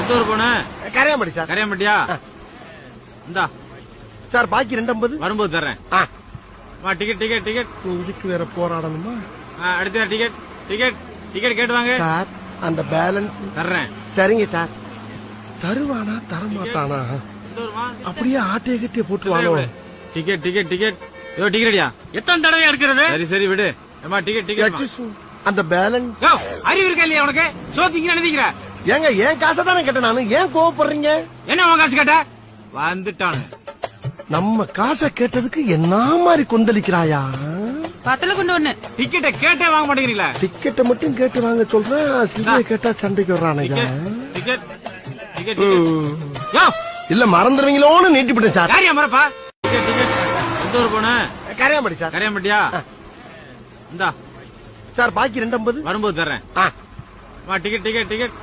எந்த ஊர் போன? கரையாம்படி சார். கரையாம்பட்டியா? இந்தா சார் பாக்கி 250 வரும்போது தர்றேன். Ticket ticket ticket. இதுக்கு வேற போராடணுமா? அடுத்த டிக்கெட் டிக்கெட் டிக்கெட் கேட்டு வாங்க சார். அந்த பேலன்ஸ் தர்றேன். சரிங்க சார். தருவானா தரமாட்டானா? அப்படியே ஆட்டைய கட்டிய போட்டுருவானோ? Ticket ticket ticket. யோ டிக்கெட் அடியா? எத்தனை தடவை எடுக்கிறது? சரி சரி விடு. ஏமா டிக்கெட் டிக்கெட். அந்த பேலன்ஸ். யோ அறிவு இருக்கா இல்லையா உனக்கு? சோத்திங்க நினைக்கிற? ஏங்க ஏன் காசை தானே கேட்டேன் நானு. ஏன் கோவப்படுறீங்க? என்ன உன் காசு கேட்ட? வந்துட்டானு. நம்ம காசை கேட்டதுக்கு என்ன மாதிரி கொந்தளிக்கிறாயா? பத்தல கொண்டு ஒண்ணு. டிக்கெட்டை கேட்டே வாங்க மாட்டேங்கிறீங்களா? டிக்கெட்டை மட்டும் கேட்டு வாங்க சொல்றேன். சிலையை கேட்டா சண்டைக்கு வர்றானுங்க. டிக்கெட் டிக்கெட் யோ இல்ல மறந்துடுவீங்களோன்னு நீட்டிவிட்டேன் சார். யாரையா மறப்பா? Ticket ticket. எந்த ஊர் போன? கரையாம்படி சார். கரையாம்பட்டியா? இந்தா சார் பாக்கி 250 வரும்போது தர்றேன். Ticket ticket ticket.